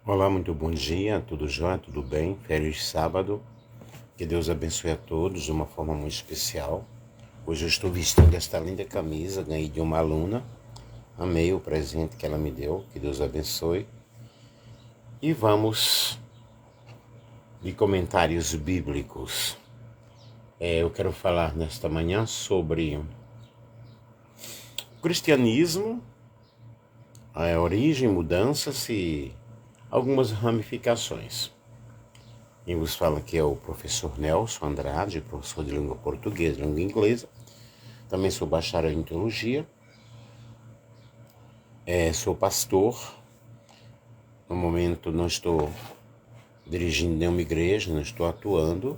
Olá, muito bom dia, tudo jóia, tudo bem? Feliz sábado, que Deus abençoe a todos de uma forma muito especial. Hoje eu estou vestindo esta linda camisa, ganhei de uma aluna, amei o presente que ela me deu, que Deus abençoe. E vamos de comentários bíblicos. Eu quero falar nesta manhã sobre o cristianismo, a origem, mudanças e algumas ramificações. Quem vos fala aqui é o professor Nelson Andrade, professor de língua portuguesa e língua inglesa. Também sou bacharel em teologia, sou pastor. No momento não estou dirigindo nenhuma igreja, não estou atuando,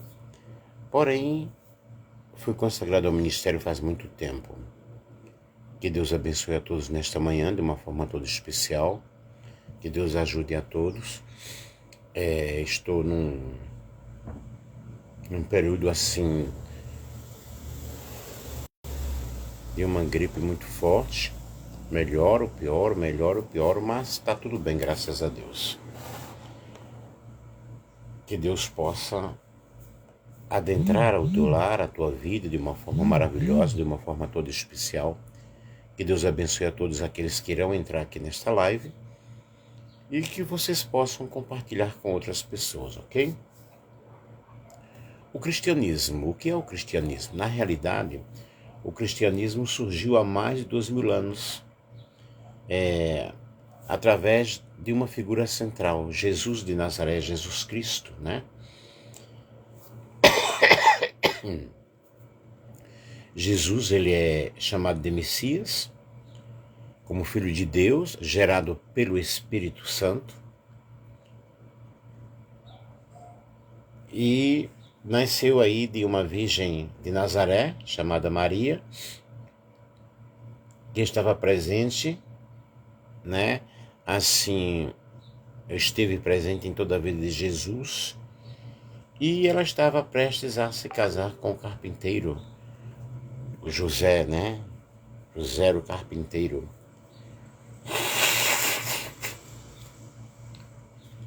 porém fui consagrado ao ministério faz muito tempo. Que Deus abençoe a todos nesta manhã de uma forma toda especial, que Deus ajude a todos. Estou num período assim de uma gripe muito forte, melhor ou pior, mas está tudo bem, graças a Deus. Que Deus possa adentrar ao teu lar, a tua vida de uma forma maravilhosa, de uma forma toda especial. Que Deus abençoe a todos aqueles que irão entrar aqui nesta live e que vocês possam compartilhar com outras pessoas, ok? O cristianismo, o que é o cristianismo? Na realidade, o cristianismo surgiu há mais de 2000 anos, através de uma figura central, Jesus de Nazaré, Jesus Cristo, né? Jesus, ele é chamado de Messias, como Filho de Deus, gerado pelo Espírito Santo, e nasceu aí de uma virgem de Nazaré, chamada Maria, que estava presente, né? Assim, esteve presente em toda a vida de Jesus, e ela estava prestes a se casar com o carpinteiro, o José, né? José o carpinteiro.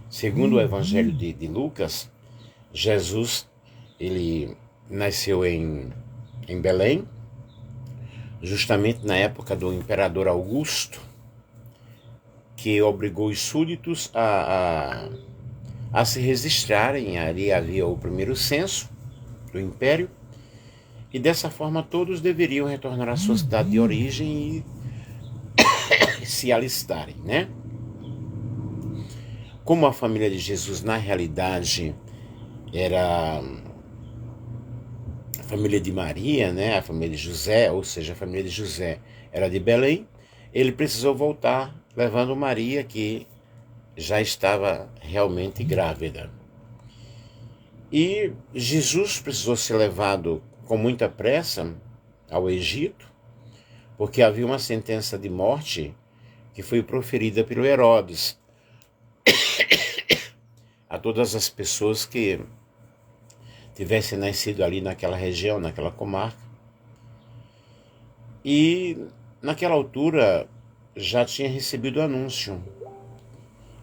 Segundo o Evangelho de Lucas, Jesus, ele nasceu em Belém, justamente na época do imperador Augusto, que obrigou os súditos a se registrarem. Ali havia o primeiro censo do império, e dessa forma todos deveriam retornar à sua cidade de origem e se alistarem, né? Como a família de Jesus, na realidade, era a família de Maria, né? A família de José, ou seja, a família de José era de Belém, ele precisou voltar levando Maria, que já estava realmente grávida. E Jesus precisou ser levado com muita pressa ao Egito, porque havia uma sentença de morte que foi proferida pelo Herodes a todas as pessoas que tivessem nascido ali naquela região, naquela comarca. E naquela altura já tinha recebido o anúncio,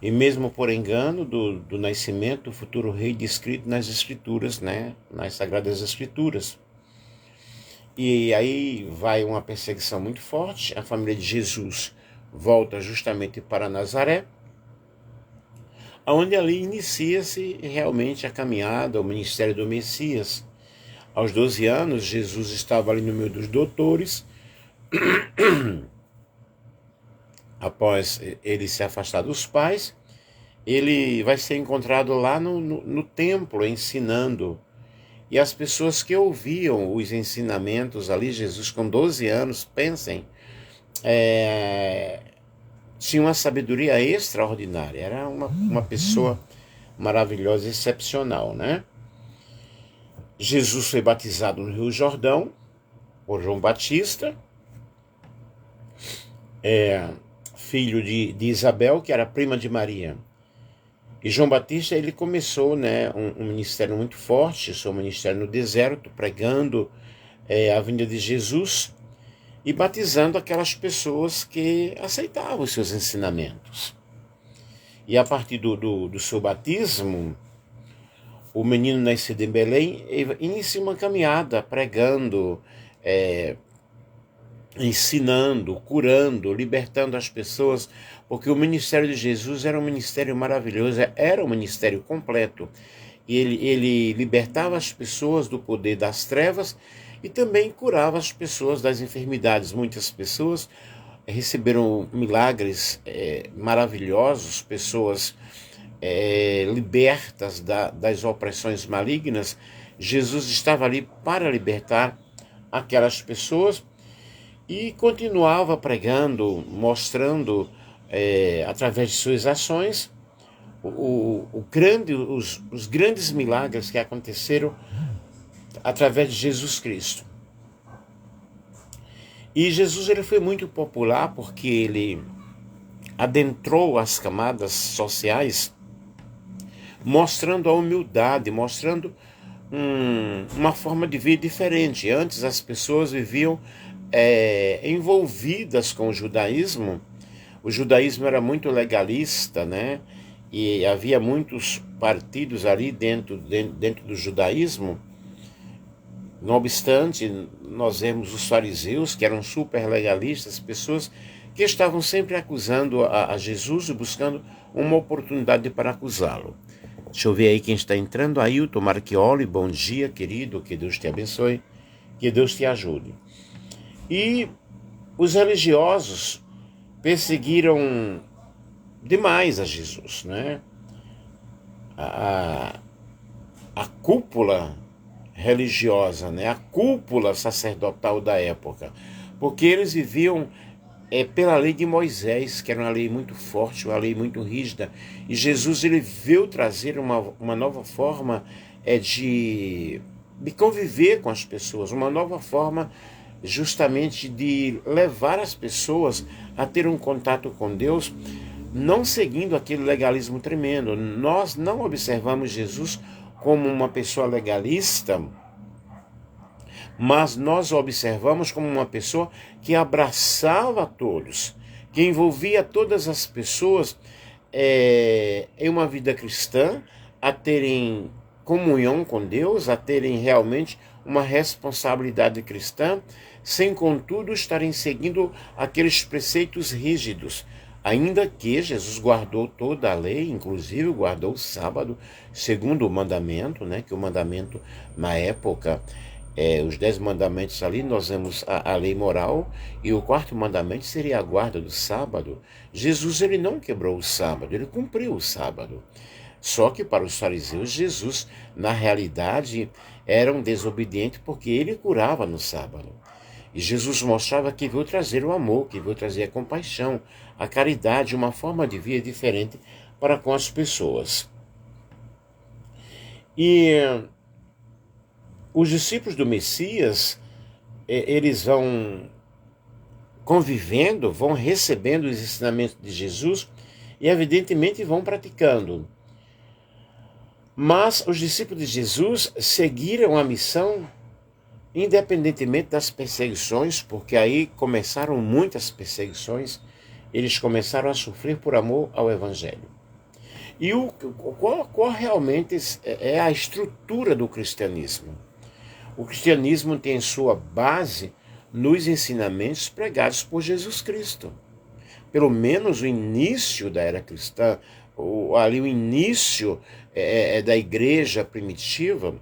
e mesmo por engano do nascimento do futuro rei descrito nas escrituras, né? Nas sagradas escrituras. E aí vai uma perseguição muito forte. A família de Jesus volta justamente para Nazaré, onde ali inicia-se realmente a caminhada, o ministério do Messias. Aos 12 anos, Jesus estava ali no meio dos doutores. Após ele se afastar dos pais, ele vai ser encontrado lá no templo, ensinando. E as pessoas que ouviam os ensinamentos ali, Jesus com 12 anos, pensem, tinha uma sabedoria extraordinária. Era uma pessoa maravilhosa, excepcional, né? Jesus foi batizado no Rio Jordão por João Batista, filho de Isabel, que era prima de Maria. E João Batista, ele começou, né, um ministério muito forte, seu ministério no deserto, pregando a vinda de Jesus e batizando aquelas pessoas que aceitavam os seus ensinamentos. E a partir do seu batismo, o menino nascido em Belém inicia uma caminhada pregando, ensinando, curando, libertando as pessoas, porque o ministério de Jesus era um ministério maravilhoso, era um ministério completo. E ele libertava as pessoas do poder das trevas e também curava as pessoas das enfermidades. Muitas pessoas receberam milagres maravilhosos, pessoas libertas das opressões malignas. Jesus estava ali para libertar aquelas pessoas e continuava pregando, mostrando através de suas ações os grandes milagres que aconteceram através de Jesus Cristo. E Jesus ele foi muito popular porque ele adentrou as camadas sociais, mostrando a humildade, mostrando uma forma de vida diferente. Antes as pessoas viviam envolvidas com o judaísmo. O judaísmo era muito legalista, né? E havia muitos partidos ali dentro do judaísmo. Não obstante, nós vemos os fariseus, que eram super legalistas, pessoas que estavam sempre acusando a Jesus e buscando uma oportunidade para acusá-lo. Deixa eu ver aí quem está entrando. Ailton Marchioli, bom dia, querido, que Deus te abençoe, que Deus te ajude. E os religiosos perseguiram demais a Jesus, né? A cúpula religiosa, né? A cúpula sacerdotal da época, porque eles viviam pela lei de Moisés, que era uma lei muito forte, uma lei muito rígida, e Jesus ele veio trazer uma nova forma de conviver com as pessoas, uma nova forma justamente de levar as pessoas a ter um contato com Deus, não seguindo aquele legalismo tremendo. Nós não observamos Jesus como uma pessoa legalista, mas nós o observamos como uma pessoa que abraçava a todos, que envolvia todas as pessoas em uma vida cristã, a terem comunhão com Deus, a terem realmente uma responsabilidade cristã, sem contudo estarem seguindo aqueles preceitos rígidos. Ainda que Jesus guardou toda a lei, inclusive guardou o sábado, segundo o mandamento, né? Que o mandamento na época, os 10 mandamentos ali, nós vemos a lei moral, e o quarto mandamento seria a guarda do sábado. Jesus ele não quebrou o sábado, ele cumpriu o sábado. Só que para os fariseus, Jesus, na realidade, era um desobediente porque ele curava no sábado. E Jesus mostrava que veio trazer o amor, que veio trazer a compaixão, a caridade, uma forma de vida diferente para com as pessoas. E os discípulos do Messias, eles vão convivendo, vão recebendo os ensinamentos de Jesus e evidentemente vão praticando. Mas os discípulos de Jesus seguiram a missão independentemente das perseguições, porque aí começaram muitas perseguições, eles começaram a sofrer por amor ao Evangelho. E qual realmente é a estrutura do cristianismo? O cristianismo tem sua base nos ensinamentos pregados por Jesus Cristo. Pelo menos o início da era cristã, ali o início da igreja primitiva,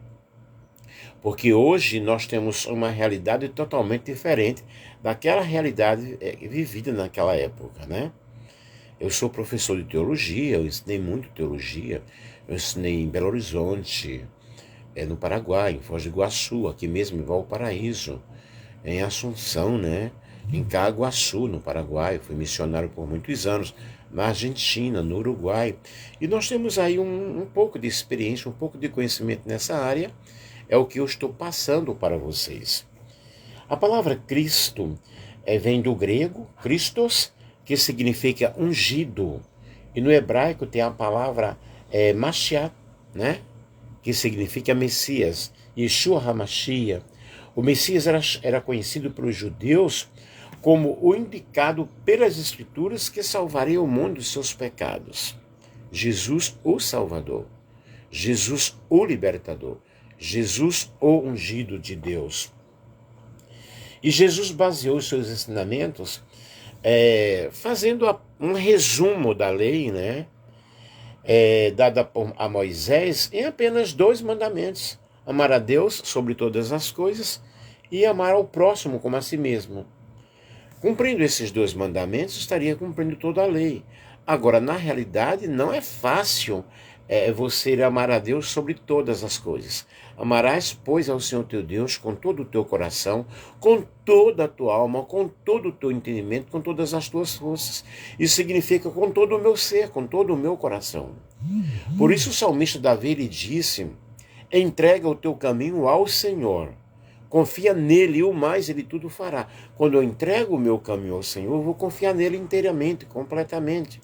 porque hoje nós temos uma realidade totalmente diferente daquela realidade vivida naquela época, né? Eu sou professor de teologia, eu ensinei muito teologia, eu ensinei em Belo Horizonte, no Paraguai, em Foz do Iguaçu, aqui mesmo em Valparaíso, em Assunção, né? Em Caguaçu, no Paraguai, fui missionário por muitos anos, na Argentina, no Uruguai. E nós temos aí um pouco de experiência, um pouco de conhecimento nessa área, é o que eu estou passando para vocês. A palavra Cristo vem do grego, Christos, que significa ungido. E no hebraico tem a palavra Mashiach, né? Que significa Messias, Yeshua HaMashiach. O Messias era conhecido pelos judeus como o indicado pelas Escrituras que salvaria o mundo dos seus pecados. Jesus o Salvador, Jesus o Libertador, Jesus o ungido de Deus. E Jesus baseou os seus ensinamentos fazendo um resumo da lei, né, dada a Moisés, em apenas 2 mandamentos: amar a Deus sobre todas as coisas e amar ao próximo como a si mesmo. Cumprindo esses 2 mandamentos, estaria cumprindo toda a lei. Agora, na realidade, não é fácil você amar a Deus sobre todas as coisas. Amarás, pois, ao Senhor teu Deus com todo o teu coração, com toda a tua alma, com todo o teu entendimento, com todas as tuas forças. Isso significa com todo o meu ser, com todo o meu coração. Por isso o salmista Davi ele disse: entrega o teu caminho ao Senhor. Confia nele e o mais ele tudo fará. Quando eu entrego o meu caminho ao Senhor, eu vou confiar nele inteiramente, completamente.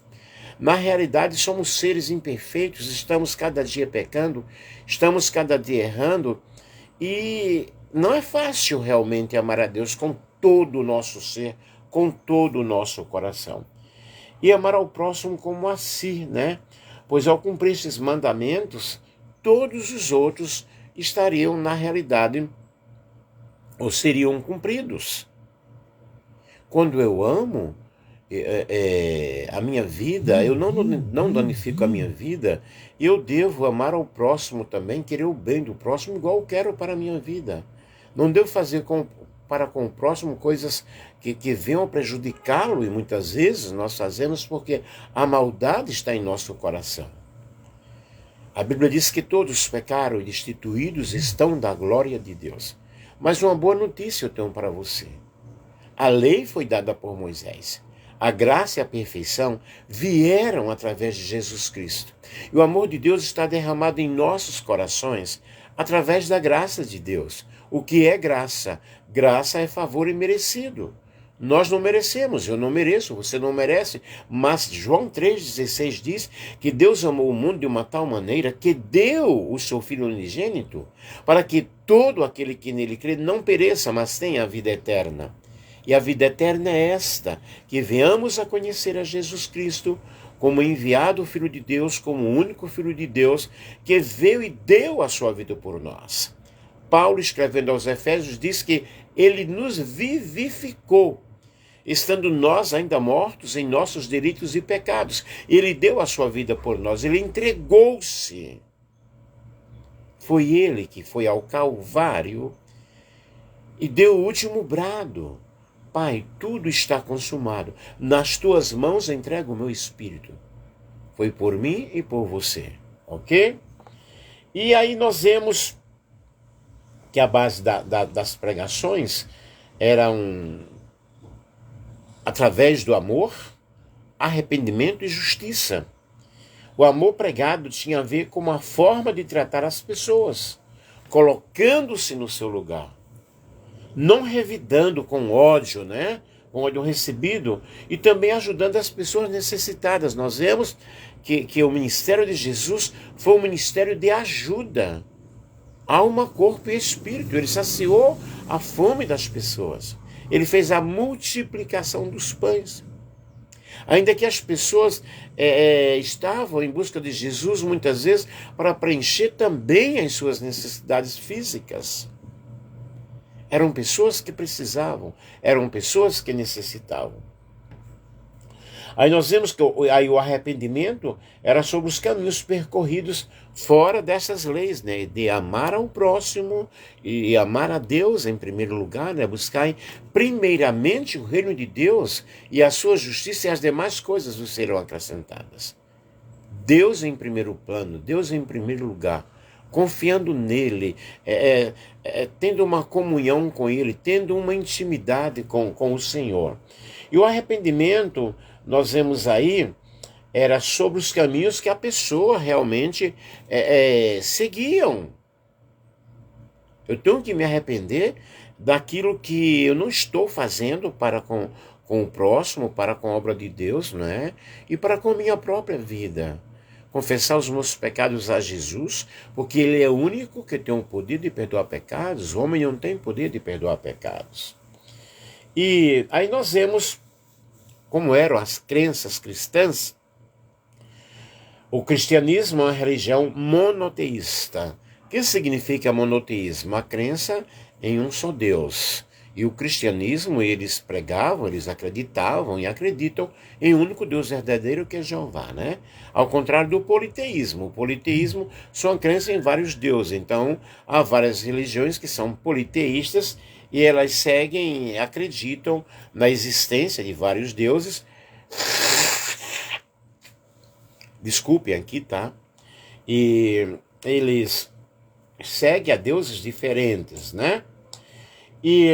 Na realidade, somos seres imperfeitos, estamos cada dia pecando, estamos cada dia errando, e não é fácil realmente amar a Deus com todo o nosso ser, com todo o nosso coração. E amar ao próximo como a si, né? Pois ao cumprir esses mandamentos, todos os outros estariam na realidade ou seriam cumpridos. Quando eu amo a minha vida, eu não danifico a minha vida, eu devo amar ao próximo também, querer o bem do próximo igual eu quero para a minha vida. Não devo fazer para com o próximo coisas que venham prejudicá-lo, e muitas vezes nós fazemos porque a maldade está em nosso coração. A Bíblia diz que todos pecaram e destituídos estão da glória de Deus. Mas uma boa notícia eu tenho para você. A lei foi dada por Moisés. A graça e a perfeição vieram através de Jesus Cristo. E o amor de Deus está derramado em nossos corações através da graça de Deus. O que é graça? Graça é favor imerecido. Nós não merecemos, eu não mereço, você não merece, mas João 3,16 diz que Deus amou o mundo de uma tal maneira que deu o seu Filho unigênito para que todo aquele que nele crê não pereça, mas tenha a vida eterna. E a vida eterna é esta, que venhamos a conhecer a Jesus Cristo como enviado Filho de Deus, como o único Filho de Deus, que veio e deu a sua vida por nós. Paulo, escrevendo aos Efésios, diz que ele nos vivificou, estando nós ainda mortos em nossos delitos e pecados. Ele deu a sua vida por nós, ele entregou-se. Foi ele que foi ao Calvário e deu o último brado. Pai, tudo está consumado. Nas tuas mãos entrego o meu espírito. Foi por mim e por você, ok? E aí nós vemos que a base das pregações era através do amor, arrependimento e justiça. O amor pregado tinha a ver com uma forma de tratar as pessoas, colocando-se no seu lugar, não revidando com ódio, né? Com ódio recebido, e também ajudando as pessoas necessitadas. Nós vemos que o ministério de Jesus foi um ministério de ajuda, alma, corpo e espírito. Ele saciou a fome das pessoas. Ele fez a multiplicação dos pães. Ainda que as pessoas estavam em busca de Jesus, muitas vezes, para preencher também as suas necessidades físicas. Eram pessoas que precisavam, eram pessoas que necessitavam. Aí nós vemos que o arrependimento era sobre os caminhos percorridos fora dessas leis, né? De amar ao próximo e amar a Deus em primeiro lugar, né? Buscar primeiramente o reino de Deus e a sua justiça, e as demais coisas vos serão acrescentadas. Deus em primeiro plano, Deus em primeiro lugar, confiando nele, tendo uma comunhão com ele, tendo uma intimidade com o Senhor. E o arrependimento, nós vemos aí, era sobre os caminhos que a pessoa realmente seguiam. Eu tenho que me arrepender daquilo que eu não estou fazendo para com o próximo, para com a obra de Deus, né? E para com a minha própria vida. Confessar os meus pecados a Jesus, porque Ele é o único que tem o poder de perdoar pecados. O homem não tem poder de perdoar pecados. E aí nós vemos como eram as crenças cristãs O cristianismo é uma religião monoteísta. O que significa monoteísmo? A crença em um só Deus. E o cristianismo, eles pregavam, eles acreditavam e acreditam em um único Deus verdadeiro, que é Jeová, né? Ao contrário do politeísmo. O politeísmo só uma crença em vários deuses. Então, há várias religiões que são politeístas e elas seguem, acreditam na existência de vários deuses. Desculpem aqui, tá? E eles seguem a deuses diferentes, né? E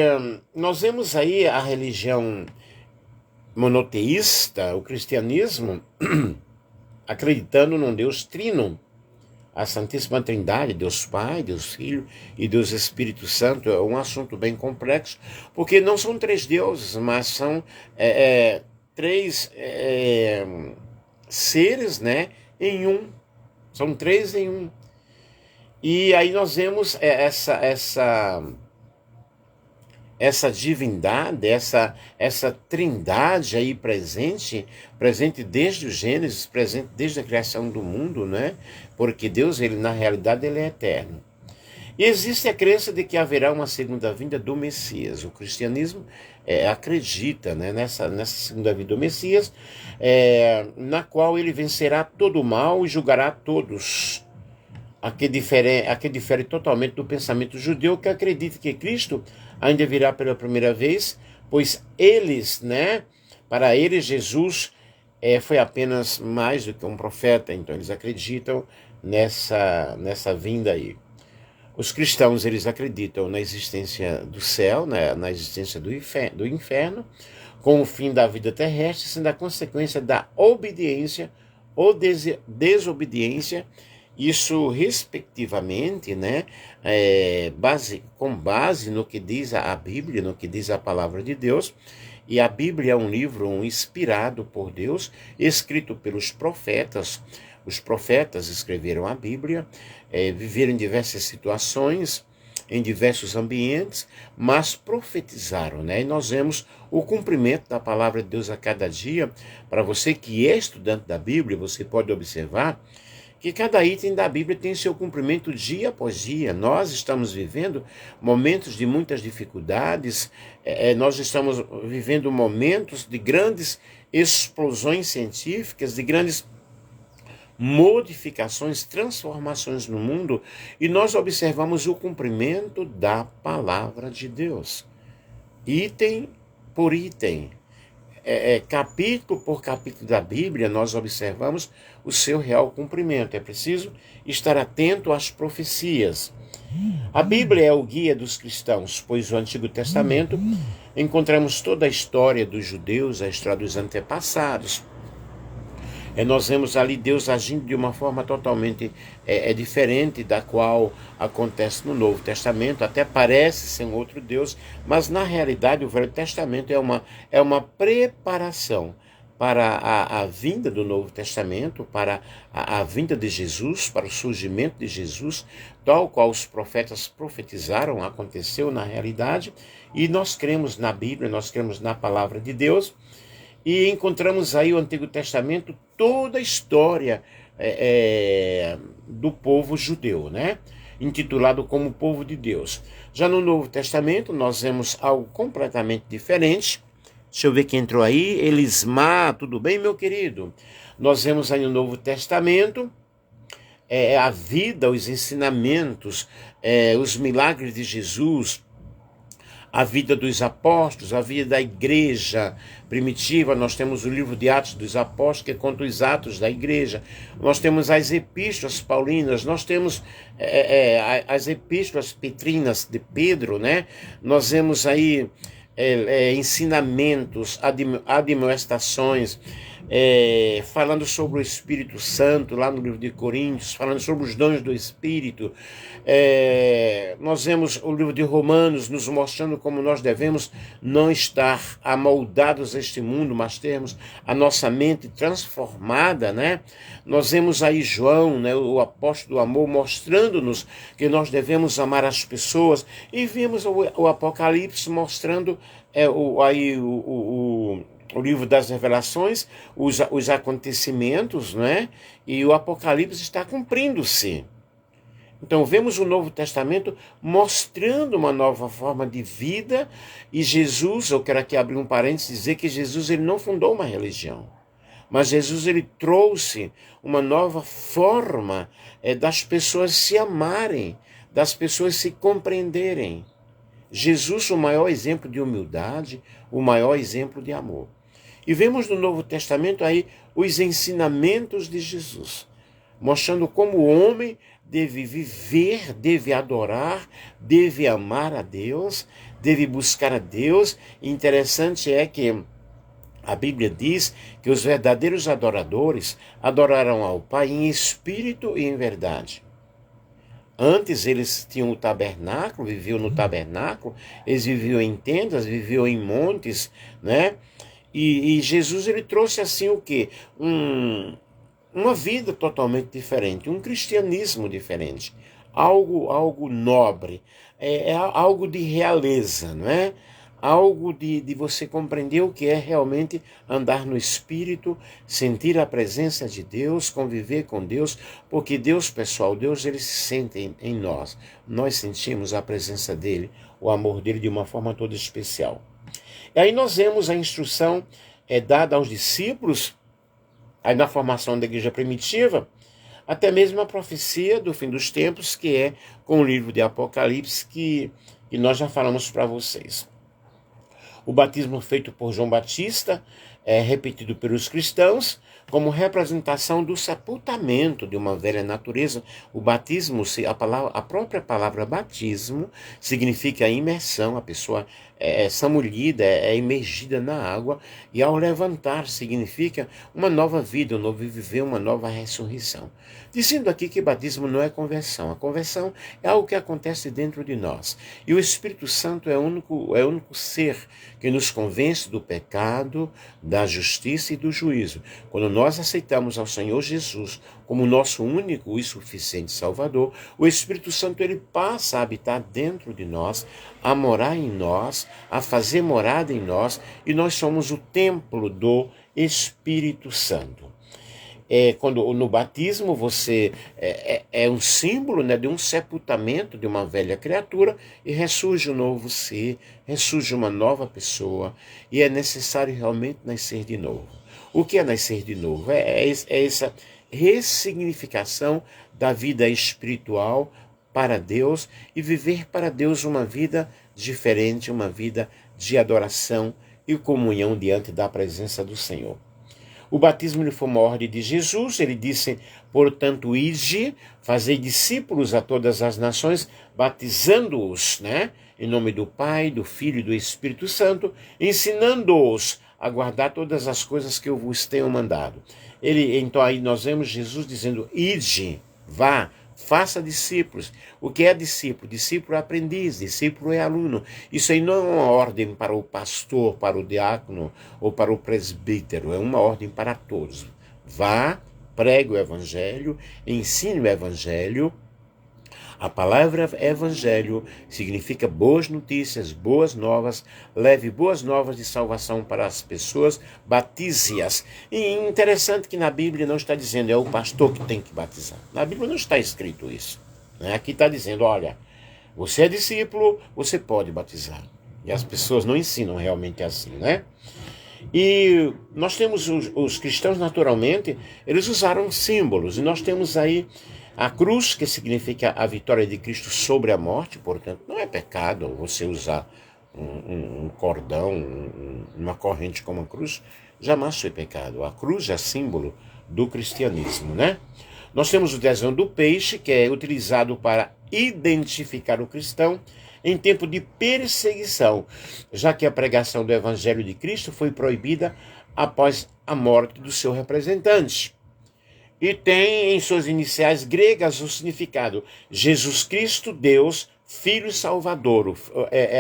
nós vemos aí a religião monoteísta, o cristianismo, acreditando num Deus trino, a Santíssima Trindade, Deus Pai, Deus Filho e Deus Espírito Santo. É um assunto bem complexo, porque não são três deuses, mas são três seres, né, em um. São três em um. E aí nós vemos essa divindade, essa trindade aí presente desde o Gênesis, presente desde a criação do mundo, né? Porque Deus, ele na realidade, ele é eterno. E existe a crença de que haverá uma segunda vinda do Messias. O cristianismo acredita, né, nessa segunda vinda do Messias, na qual ele vencerá todo o mal e julgará todos. A que difere totalmente do pensamento judeu, que acredita que Cristo ainda virá pela primeira vez, pois eles, né, para eles Jesus foi apenas mais do que um profeta. Então eles acreditam nessa vinda aí. Os cristãos, eles acreditam na existência do céu, né, na existência do inferno, com o fim da vida terrestre, sendo a consequência da obediência ou desobediência. Isso, respectivamente, né, com base no que diz a Bíblia, no que diz a palavra de Deus. E a Bíblia é um livro inspirado por Deus, escrito pelos profetas. Os profetas escreveram a Bíblia, viveram em diversas situações, em diversos ambientes, mas profetizaram, né? E nós vemos o cumprimento da palavra de Deus a cada dia. Para você que é estudante da Bíblia, você pode observar que cada item da Bíblia tem seu cumprimento dia após dia. Nós estamos vivendo momentos de muitas dificuldades, nós estamos vivendo momentos de grandes explosões científicas, de grandes modificações, transformações no mundo, e nós observamos o cumprimento da palavra de Deus, item por item. Capítulo por capítulo da Bíblia, nós observamos o seu real cumprimento. É preciso estar atento às profecias. A Bíblia é o guia dos cristãos, pois no Antigo Testamento encontramos toda a história dos judeus, a história dos antepassados. Nós vemos ali Deus agindo de uma forma totalmente diferente da qual acontece no Novo Testamento. Até parece ser um outro Deus, mas na realidade o Velho Testamento é uma preparação para a vinda do Novo Testamento, para a vinda de Jesus, para o surgimento de Jesus, tal qual os profetas profetizaram, aconteceu na realidade. E nós cremos na Bíblia, nós cremos na palavra de Deus. E encontramos aí o Antigo Testamento, toda a história do povo judeu, né? Intitulado como Povo de Deus. Já no Novo Testamento, nós vemos algo completamente diferente. Deixa eu ver quem entrou aí. Elismar, tudo bem, meu querido? Nós vemos aí no Novo Testamento a vida, os ensinamentos, os milagres de Jesus, a vida dos apóstolos, a vida da igreja primitiva. Nós temos o livro de Atos dos Apóstolos, que conta os atos da igreja. Nós temos as epístolas paulinas, nós temos as epístolas petrinas de Pedro, né? Nós vemos aí ensinamentos, admoestações, falando sobre o Espírito Santo, lá no livro de Coríntios, falando sobre os dons do Espírito. Nós vemos o livro de Romanos nos mostrando como nós devemos não estar amoldados a este mundo, mas termos a nossa mente transformada, né? Nós vemos aí João, né, o apóstolo do amor, mostrando-nos que nós devemos amar as pessoas, e vimos o Apocalipse mostrando o livro das Revelações, os acontecimentos, não é? E o Apocalipse está cumprindo-se. Então vemos o Novo Testamento mostrando uma nova forma de vida, e Jesus, eu quero aqui abrir um parênteses e dizer que Jesus ele não fundou uma religião, mas Jesus ele trouxe uma nova forma das pessoas se amarem, das pessoas se compreenderem. Jesus, o maior exemplo de humildade, o maior exemplo de amor. E vemos no Novo Testamento aí os ensinamentos de Jesus, mostrando como o homem deve viver, deve adorar, deve amar a Deus, deve buscar a Deus. E interessante é que a Bíblia diz que os verdadeiros adoradores adorarão ao Pai em espírito e em verdade. Antes eles tinham o tabernáculo, viviam no tabernáculo, eles viviam em tendas, viviam em montes, né? E Jesus ele trouxe assim o quê? Uma vida totalmente diferente, um cristianismo diferente, algo nobre, algo de realeza, não é? Algo de você compreender o que é realmente andar no Espírito, sentir a presença de Deus, conviver com Deus, porque Deus, pessoal, Deus ele se sente em nós. Nós sentimos a presença dele, o amor dele de uma forma toda especial. E aí nós vemos a instrução dada aos discípulos, aí na formação da igreja primitiva, até mesmo a profecia do fim dos tempos, que é com o livro de Apocalipse, que nós já falamos para vocês. O batismo feito por João Batista é repetido pelos cristãos como representação do sepultamento de uma velha natureza. O batismo, a própria palavra batismo, significa imersão, a pessoa é samulhida, é imergida na água, e ao levantar significa uma nova vida, um novo viver, uma nova ressurreição. Dizendo aqui que batismo não é conversão. A conversão é algo que acontece dentro de nós. E o Espírito Santo é o único ser que nos convence do pecado, da justiça e do juízo. Quando nós aceitamos ao Senhor Jesus como nosso único e suficiente Salvador, o Espírito Santo ele passa a habitar dentro de nós, a morar em nós, a fazer morada em nós, e nós somos o templo do Espírito Santo. Quando no batismo você é um símbolo, né, de um sepultamento de uma velha criatura, e ressurge um novo ser, ressurge uma nova pessoa, e é necessário realmente nascer de novo. O que é nascer de novo? É essa ressignificação da vida espiritual para Deus, e viver para Deus uma vida diferente, uma vida de adoração e comunhão diante da presença do Senhor. O batismo ele foi uma ordem de Jesus, ele disse, portanto, ide, fazei discípulos a todas as nações, batizando-os, né, em nome do Pai, do Filho e do Espírito Santo, ensinando-os a guardar todas as coisas que eu vos tenho mandado. Então aí nós vemos Jesus dizendo, ide, vá, faça discípulos. O que é discípulo? Discípulo é aprendiz, discípulo é aluno. Isso aí não é uma ordem para o pastor, para o diácono ou para o presbítero, é uma ordem para todos. Vá, pregue o evangelho, ensine o evangelho. A palavra evangelho significa boas notícias, boas novas, leve boas novas de salvação para as pessoas, batize-as. E interessante que na Bíblia não está dizendo é o pastor que tem que batizar. Na Bíblia não está escrito isso. Né? Aqui está dizendo, olha, você é discípulo, você pode batizar. E as pessoas não ensinam realmente assim, né? E nós temos os cristãos, naturalmente, eles usaram símbolos, e nós temos aí a cruz, que significa a vitória de Cristo sobre a morte, portanto, não é pecado você usar um cordão, uma corrente como a cruz, jamais foi pecado. A cruz é símbolo do cristianismo, né? Nós temos o desenho do peixe, que é utilizado para identificar o cristão em tempo de perseguição, já que a pregação do Evangelho de Cristo foi proibida após a morte do seu representante. E tem em suas iniciais gregas o significado Jesus Cristo, Deus, Filho Salvador.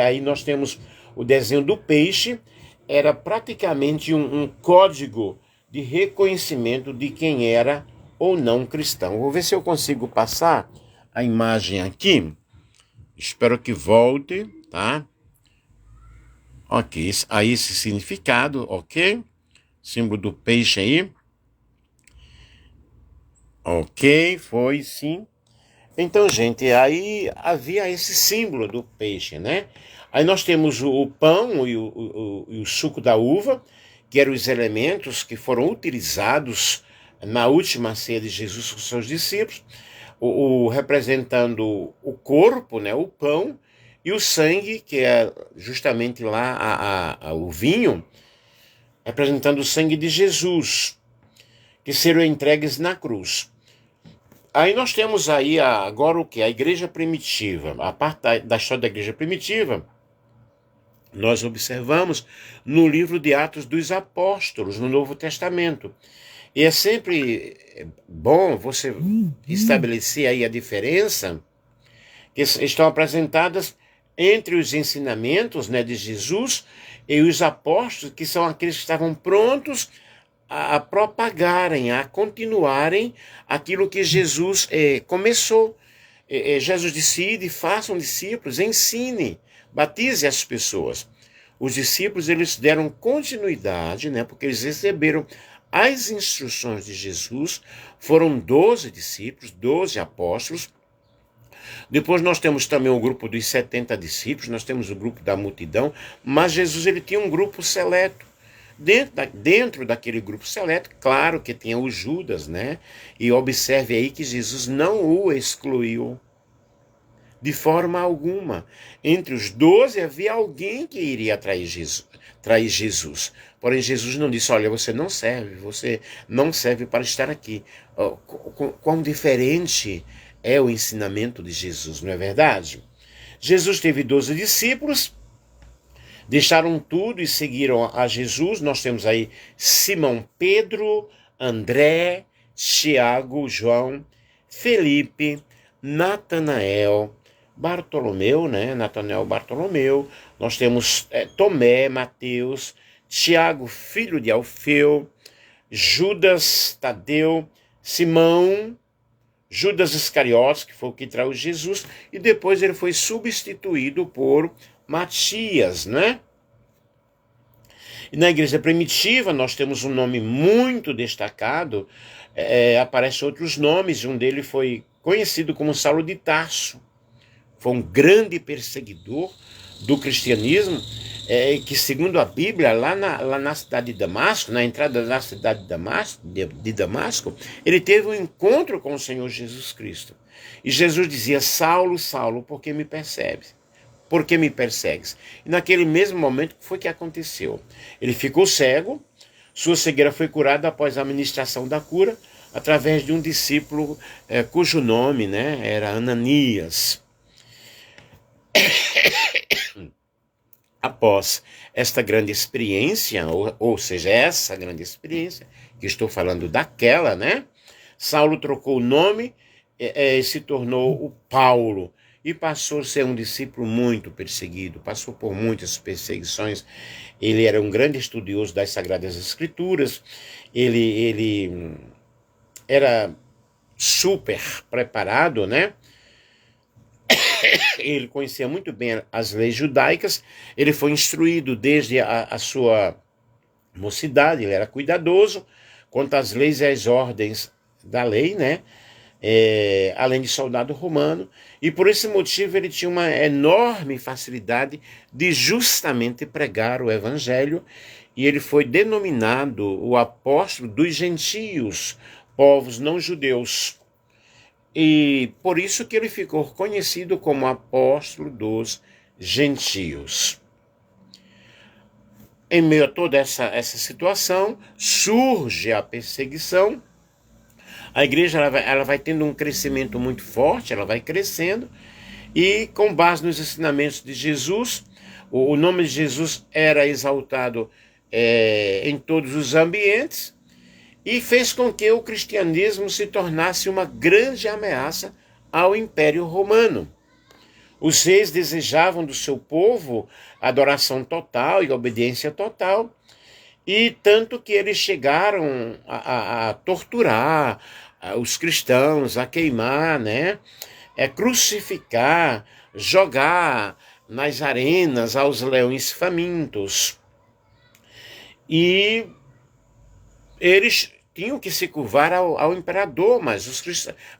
Aí nós temos o desenho do peixe, era praticamente um código de reconhecimento de quem era ou não cristão. Vou ver se eu consigo passar a imagem aqui. Espero que volte, tá? Ok, aí esse significado, ok? Símbolo do peixe aí. Ok, foi sim. Então, gente, aí havia esse símbolo do peixe, né? Aí nós temos o pão e o suco da uva, que eram os elementos que foram utilizados na última ceia de Jesus com seus discípulos, representando o corpo, né, o pão, e o sangue, que é justamente lá o vinho, representando o sangue de Jesus, que seriam entregues na cruz. Aí nós temos aí agora o que? A igreja primitiva. A parte da história da igreja primitiva, nós observamos no livro de Atos dos Apóstolos, no Novo Testamento. E é sempre bom você estabelecer aí a diferença que estão apresentadas entre os ensinamentos, né, de Jesus e os apóstolos, que são aqueles que estavam prontos a propagarem, a continuarem aquilo que Jesus começou. Jesus disse: façam discípulos, ensine, batize as pessoas. Os discípulos, eles deram continuidade, né, porque eles receberam as instruções de Jesus. Foram 12 discípulos, 12 apóstolos. Depois nós temos também o grupo dos 70 discípulos, nós temos o grupo da multidão, mas Jesus, ele tinha um grupo seleto. Dentro daquele grupo seleto, claro que tinha o Judas, né? E observe aí que Jesus não o excluiu de forma alguma. Entre os 12 havia alguém que iria trair Jesus. Porém, Jesus não disse: olha, você não serve para estar aqui. Quão diferente é o ensinamento de Jesus, não é verdade? Jesus teve 12 discípulos, deixaram tudo e seguiram a Jesus. Nós temos aí Simão Pedro, André, Tiago, João, Felipe, Natanael, Bartolomeu, né? Natanael, Bartolomeu. Nós temos Tomé, Mateus, Tiago, filho de Alfeu, Judas, Tadeu, Simão, Judas Iscariotes, que foi o que traiu Jesus, e depois ele foi substituído por Matias, né? E na igreja primitiva nós temos um nome muito destacado, aparecem outros nomes, um deles foi conhecido como Saulo de Tarso. Foi um grande perseguidor do cristianismo, que segundo a Bíblia, lá na cidade de Damasco, na entrada da cidade de Damasco, ele teve um encontro com o Senhor Jesus Cristo. E Jesus dizia: Saulo, Saulo, por que me persegues? Por que me persegues? E naquele mesmo momento, o que foi que aconteceu? Ele ficou cego, sua cegueira foi curada após a ministração da cura, através de um discípulo cujo nome, né, era Ananias. Após esta grande experiência, ou seja, essa grande experiência, que estou falando daquela, né? Saulo trocou o nome e se tornou o Paulo, e passou a ser um discípulo muito perseguido, passou por muitas perseguições. Ele era um grande estudioso das Sagradas Escrituras, ele era super preparado, né? Ele conhecia muito bem as leis judaicas, ele foi instruído desde a sua mocidade, ele era cuidadoso quanto às leis e às ordens da lei, né? Além de soldado romano, e por esse motivo ele tinha uma enorme facilidade de justamente pregar o evangelho, e ele foi denominado o apóstolo dos gentios, povos não judeus. E por isso que ele ficou conhecido como apóstolo dos gentios. Em meio a toda essa situação, surge a perseguição. A igreja ela vai tendo um crescimento muito forte, ela vai crescendo, e com base nos ensinamentos de Jesus, o nome de Jesus era exaltado em todos os ambientes, e fez com que o cristianismo se tornasse uma grande ameaça ao Império Romano. Os reis desejavam do seu povo adoração total e obediência total, e tanto que eles chegaram a torturar os cristãos, a queimar, né? Crucificar, jogar nas arenas aos leões famintos. E eles tinham que se curvar ao imperador, mas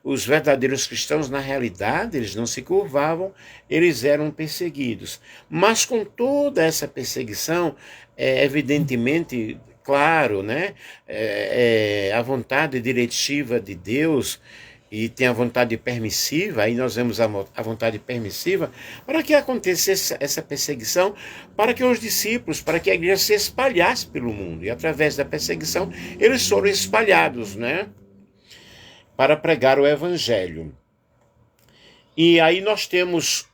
os verdadeiros cristãos, na realidade, eles não se curvavam, eles eram perseguidos. Mas com toda essa perseguição, evidentemente, claro, né, a vontade diretiva de Deus, e tem a vontade permissiva, aí nós vemos a vontade permissiva, para que acontecesse essa perseguição, para que os discípulos, para que a igreja se espalhasse pelo mundo. E através da perseguição, eles foram espalhados, né? Para pregar o evangelho. E aí nós temos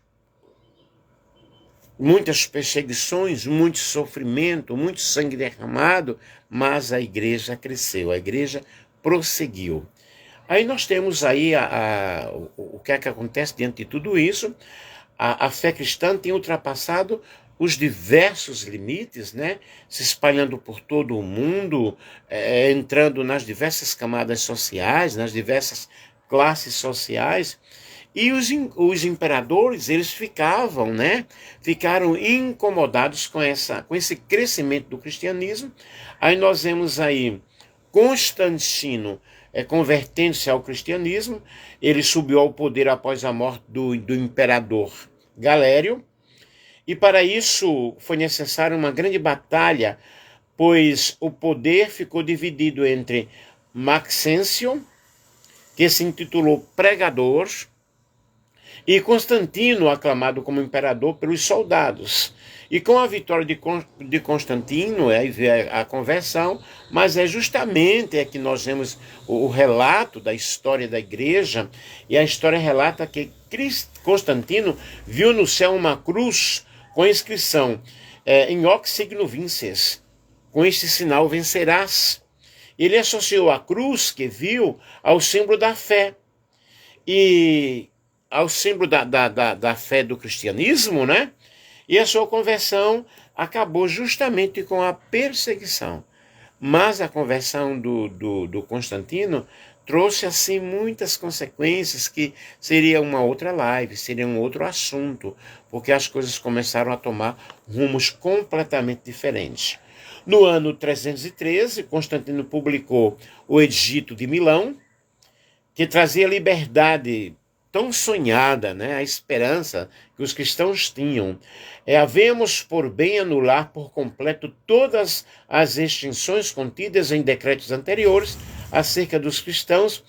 muitas perseguições, muito sofrimento, muito sangue derramado, mas a igreja cresceu, a igreja prosseguiu. Aí nós temos aí o que é que acontece diante de tudo isso. A fé cristã tem ultrapassado os diversos limites, né? Se espalhando por todo o mundo, entrando nas diversas camadas sociais, nas diversas classes sociais. E os imperadores, eles ficavam, né? Ficaram incomodados com esse crescimento do cristianismo. Aí nós vemos aí Constantino convertendo-se ao cristianismo. Ele subiu ao poder após a morte do imperador Galério, e para isso foi necessária uma grande batalha, pois o poder ficou dividido entre Maxêncio, que se intitulou pregador, e Constantino, aclamado como imperador pelos soldados. E com a vitória de Constantino, aí veio a conversão, mas é justamente que nós vemos o relato da história da igreja, e a história relata que Constantino viu no céu uma cruz com a inscrição em hoc signo vinces, com este sinal vencerás. Ele associou a cruz que viu ao símbolo da fé, e ao símbolo da fé do cristianismo, né? E a sua conversão acabou justamente com a perseguição. Mas a conversão do Constantino trouxe, assim, muitas consequências que seria uma outra live, seria um outro assunto, porque as coisas começaram a tomar rumos completamente diferentes. No ano 313, Constantino publicou o Edito de Milão, que trazia liberdade tão sonhada, né, a esperança que os cristãos tinham. Havemos por bem anular por completo todas as restrições contidas em decretos anteriores acerca dos cristãos,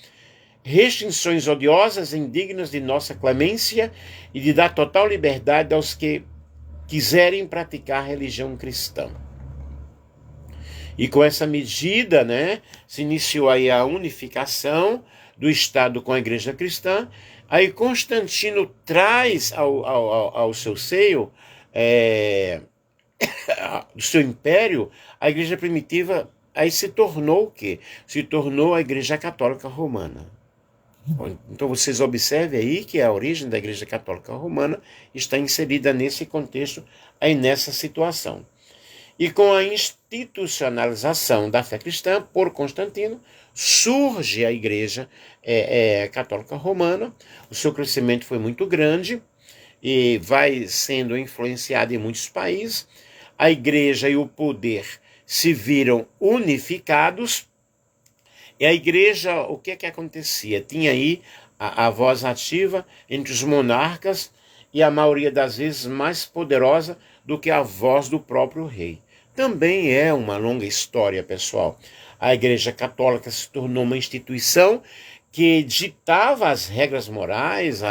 restrições odiosas e indignas de nossa clemência, e de dar total liberdade aos que quiserem praticar a religião cristã. E com essa medida, né, se iniciou aí a unificação do Estado com a igreja cristã. Aí Constantino traz ao seu seio, do seu império, a igreja primitiva. Aí se tornou o quê? Se tornou a Igreja Católica Romana. Então vocês observem aí que a origem da Igreja Católica Romana está inserida nesse contexto, aí nessa situação. E com a institucionalização da fé cristã por Constantino, surge a Igreja Católica Romana. O seu crescimento foi muito grande e vai sendo influenciado em muitos países. A Igreja e o poder se viram unificados. E a Igreja, o que acontecia? Tinha aí a voz ativa entre os monarcas, e a maioria das vezes mais poderosa do que a voz do próprio rei. Também é uma longa história, pessoal. A Igreja Católica se tornou uma instituição que ditava as regras morais,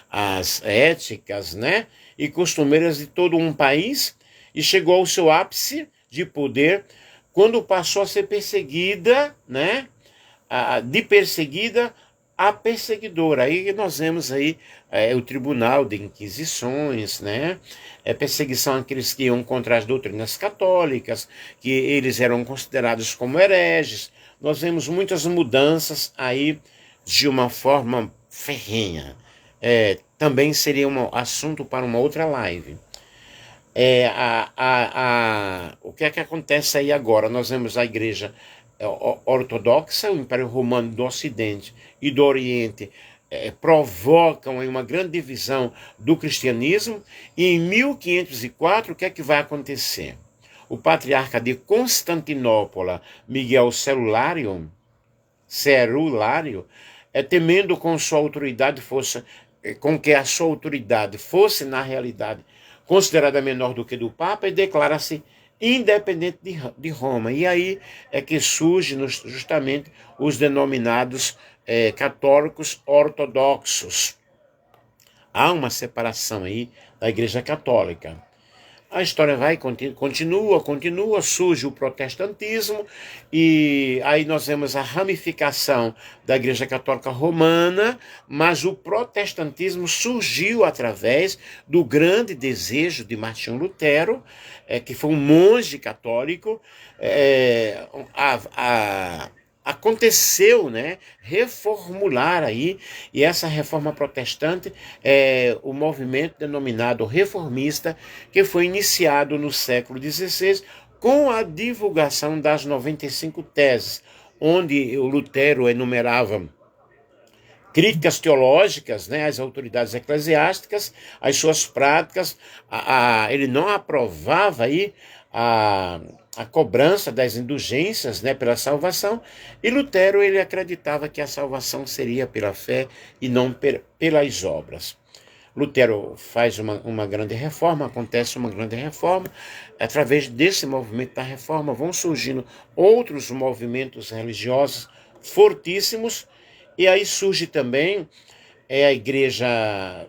as éticas, né, e costumeiras de todo um país, e chegou ao seu ápice de poder quando passou a ser perseguida, né, de perseguida a perseguidora. Aí nós vemos aí o Tribunal de Inquisições, né? Perseguição àqueles que iam contra as doutrinas católicas, que eles eram considerados como hereges. Nós vemos muitas mudanças aí de uma forma ferrenha. Também seria um assunto para uma outra live. O que é que acontece aí agora? Nós vemos a Igreja ortodoxa, o Império Romano do Ocidente e do Oriente, provocam aí uma grande divisão do cristianismo, e em 1504 o que é que vai acontecer? O patriarca de Constantinopla, Miguel Cerulário, temendo com que a sua autoridade fosse, na realidade, considerada menor do que do Papa, e declara-se independente de Roma. E aí é que surgem justamente os denominados católicos ortodoxos. Há uma separação aí da Igreja Católica. A história continua, surge o protestantismo, e aí nós vemos a ramificação da Igreja Católica Romana, mas o protestantismo surgiu através do grande desejo de Martinho Lutero, que foi um monge católico. Aconteceu, né, reformular aí, e essa reforma protestante é o movimento denominado reformista, que foi iniciado no século XVI com a divulgação das 95 teses, onde o Lutero enumerava críticas teológicas, né, às autoridades eclesiásticas, às suas práticas. Ele não aprovava aí a cobrança das indulgências, né, pela salvação, e Lutero ele acreditava que a salvação seria pela fé e não pelas obras. Lutero faz uma grande reforma, acontece uma grande reforma. Através desse movimento da reforma vão surgindo outros movimentos religiosos fortíssimos, e aí surge também a igreja,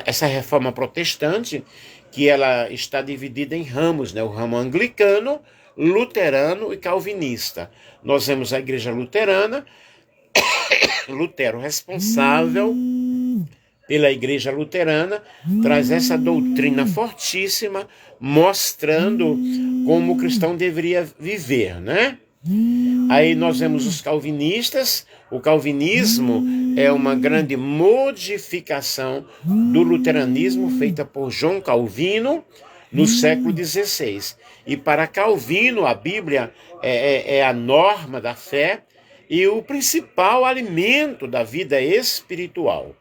essa reforma protestante, que ela está dividida em ramos, né? O ramo anglicano, luterano e calvinista. Nós vemos a igreja luterana, Lutero responsável pela igreja luterana, traz essa doutrina fortíssima, mostrando como o cristão deveria viver, né? Aí nós vemos os calvinistas. O calvinismo é uma grande modificação do luteranismo feita por João Calvino no século XVI. E para Calvino, a Bíblia é a norma da fé e o principal alimento da vida espiritual.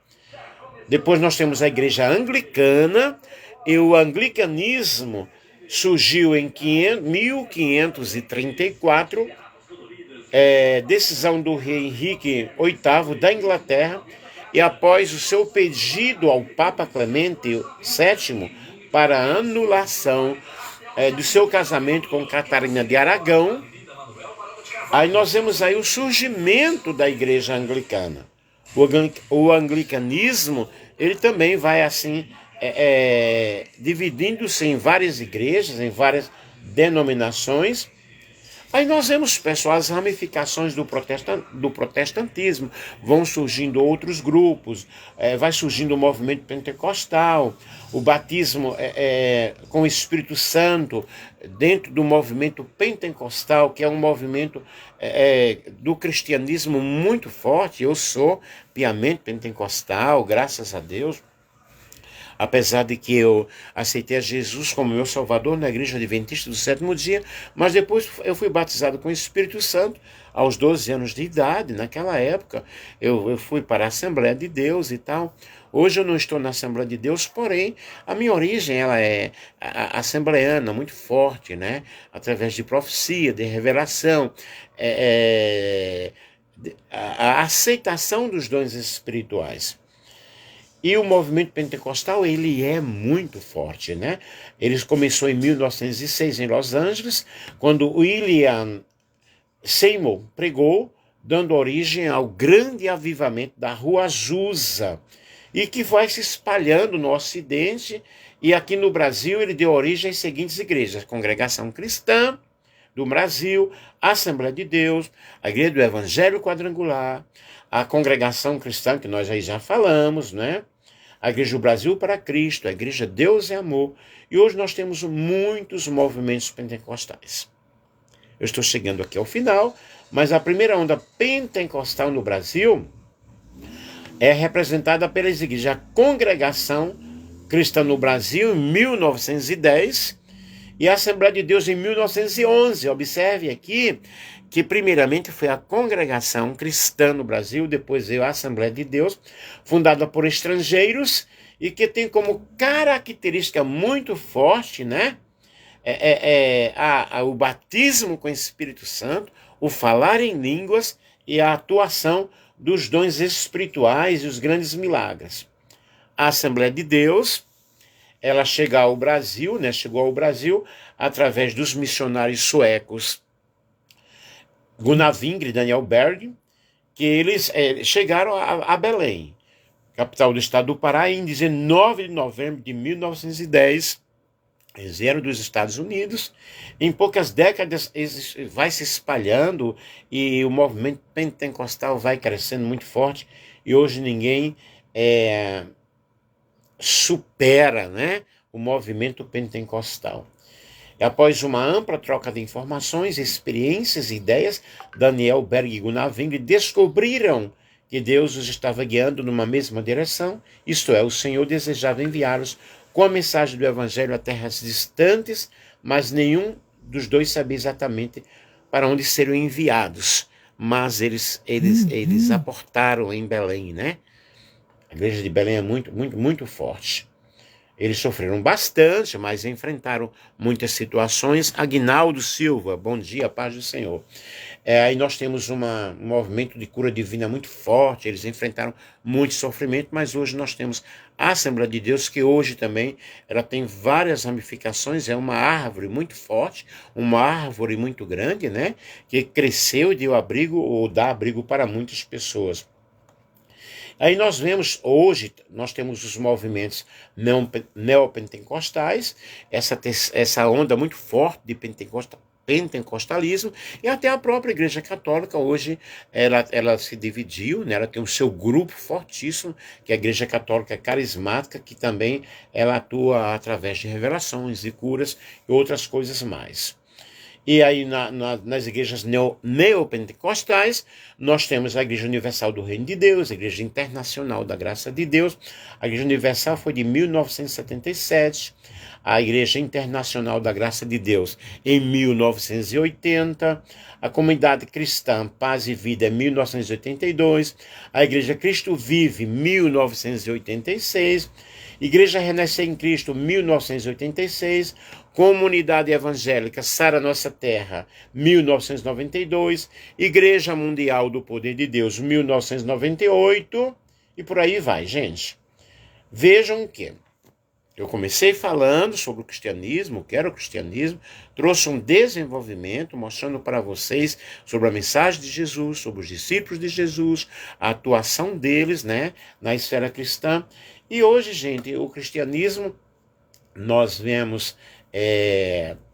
Depois nós temos a igreja anglicana, e o anglicanismo surgiu em 1534, decisão do rei Henrique VIII da Inglaterra, e após o seu pedido ao Papa Clemente VII para a anulação do seu casamento com Catarina de Aragão, aí nós vemos aí o surgimento da igreja anglicana. O anglicanismo, ele também vai assim, dividindo-se em várias igrejas, em várias denominações. Aí nós vemos, pessoal, as ramificações do protestantismo, vão surgindo outros grupos, vai surgindo o movimento pentecostal, o batismo com o Espírito Santo, dentro do movimento pentecostal, que é um movimento do cristianismo muito forte. Eu sou piamente pentecostal, graças a Deus. Apesar de que eu aceitei a Jesus como meu Salvador na Igreja Adventista do Sétimo Dia, mas depois eu fui batizado com o Espírito Santo aos 12 anos de idade. Naquela época eu fui para a Assembleia de Deus e tal. Hoje eu não estou na Assembleia de Deus, porém a minha origem ela é assembleana, muito forte, né? Através de profecia, de revelação, a aceitação dos dons espirituais. E o movimento pentecostal, ele é muito forte, né? Ele começou em 1906 em Los Angeles, quando William Seymour pregou, dando origem ao grande avivamento da Rua Azusa, e que vai se espalhando no Ocidente, e aqui no Brasil ele deu origem às seguintes igrejas: a Congregação Cristã do Brasil, a Assembleia de Deus, a Igreja do Evangelho Quadrangular, a Congregação Cristã, que nós aí já falamos, né? A Igreja do Brasil para Cristo, a Igreja Deus é Amor, e hoje nós temos muitos movimentos pentecostais. Eu estou chegando aqui ao final, mas a primeira onda pentecostal no Brasil é representada pelas igrejas. A Congregação Cristã no Brasil, em 1910, E a Assembleia de Deus em 1911, observe aqui, que primeiramente foi a Congregação Cristã no Brasil, depois veio a Assembleia de Deus, fundada por estrangeiros, e que tem como característica muito forte, né, o batismo com o Espírito Santo, o falar em línguas e a atuação dos dons espirituais e os grandes milagres. A Assembleia de Deus, ela chegou ao Brasil, através dos missionários suecos Gunnar Wingre e Daniel Berg, que eles chegaram a Belém, capital do estado do Pará, em 19 de novembro de 1910. Eles vieram dos Estados Unidos. Em poucas décadas vai se espalhando e o movimento pentecostal vai crescendo muito forte, e hoje ninguém supera, né, o movimento pentecostal. E após uma ampla troca de informações, experiências e ideias, Daniel Berg e Gunnar Wingre descobriram que Deus os estava guiando numa mesma direção, isto é, o Senhor desejava enviá-los com a mensagem do Evangelho a terras distantes, mas nenhum dos dois sabia exatamente para onde seriam enviados. Mas eles aportaram em Belém, né? A igreja de Belém é muito forte. Eles sofreram bastante, mas enfrentaram muitas situações. Aguinaldo Silva, bom dia, paz do Senhor. Aí nós temos um movimento de cura divina muito forte, eles enfrentaram muito sofrimento, mas hoje nós temos a Assembleia de Deus, que hoje também ela tem várias ramificações, é uma árvore muito forte, uma árvore muito grande, né, que cresceu e deu abrigo ou dá abrigo para muitas pessoas. Aí nós vemos, hoje, nós temos os movimentos neopentecostais, essa onda muito forte de pentecostalismo, e até a própria Igreja Católica hoje, ela se dividiu, né? Ela tem o seu grupo fortíssimo, que é a Igreja Católica Carismática, que também ela atua através de revelações e curas e outras coisas mais. E aí nas igrejas neopentecostais, nós temos a Igreja Universal do Reino de Deus, a Igreja Internacional da Graça de Deus. A Igreja Universal foi de 1977, a Igreja Internacional da Graça de Deus em 1980, a Comunidade Cristã Paz e Vida em 1982, a Igreja Cristo Vive 1986, Igreja Renascer em Cristo 1986, Comunidade Evangélica Sara Nossa Terra, 1992, Igreja Mundial do Poder de Deus, 1998, e por aí vai, gente. Vejam que eu comecei falando sobre o cristianismo, o que era o cristianismo, trouxe um desenvolvimento, mostrando para vocês sobre a mensagem de Jesus, sobre os discípulos de Jesus, a atuação deles, né, na esfera cristã. E hoje, gente, o cristianismo, nós vemos,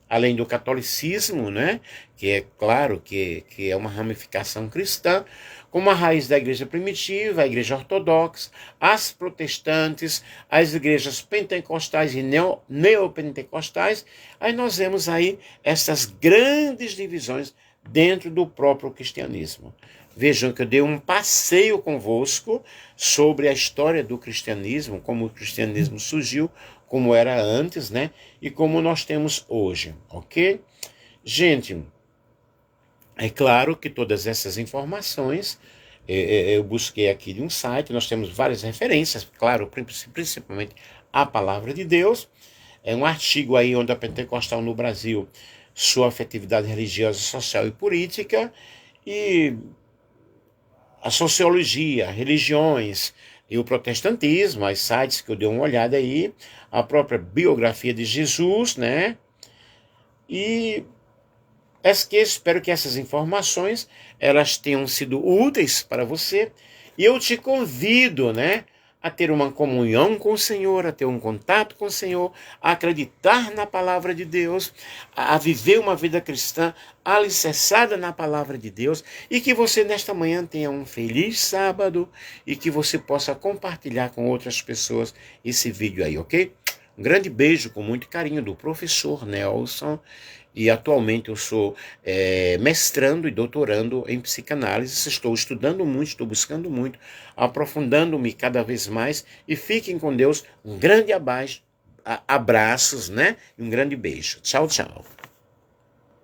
além do catolicismo, né, que é claro que é uma ramificação cristã, como a raiz da igreja primitiva, a igreja ortodoxa, as protestantes, as igrejas pentecostais e neopentecostais, aí nós vemos aí essas grandes divisões dentro do próprio cristianismo. Vejam que eu dei um passeio convosco sobre a história do cristianismo, como o cristianismo surgiu, como era antes, né? E como nós temos hoje, ok? Gente, é claro que todas essas informações eu busquei aqui de um site, nós temos várias referências, claro, principalmente a Palavra de Deus. É um artigo aí onde a Pentecostal no Brasil, sua afetividade religiosa, social e política, e a sociologia, religiões e o protestantismo, as sites que eu dei uma olhada aí, a própria biografia de Jesus, né? E espero que essas informações elas tenham sido úteis para você. E eu te convido, né, a ter uma comunhão com o Senhor, a ter um contato com o Senhor, a acreditar na palavra de Deus, a viver uma vida cristã alicerçada na palavra de Deus, e que você nesta manhã tenha um feliz sábado e que você possa compartilhar com outras pessoas esse vídeo aí, ok? Um grande beijo com muito carinho do professor Nelson. E atualmente eu sou mestrando e doutorando em psicanálise. Estou estudando muito, estou buscando muito, aprofundando-me cada vez mais. E fiquem com Deus. Um grande Abraços, né? E um grande beijo. Tchau, tchau.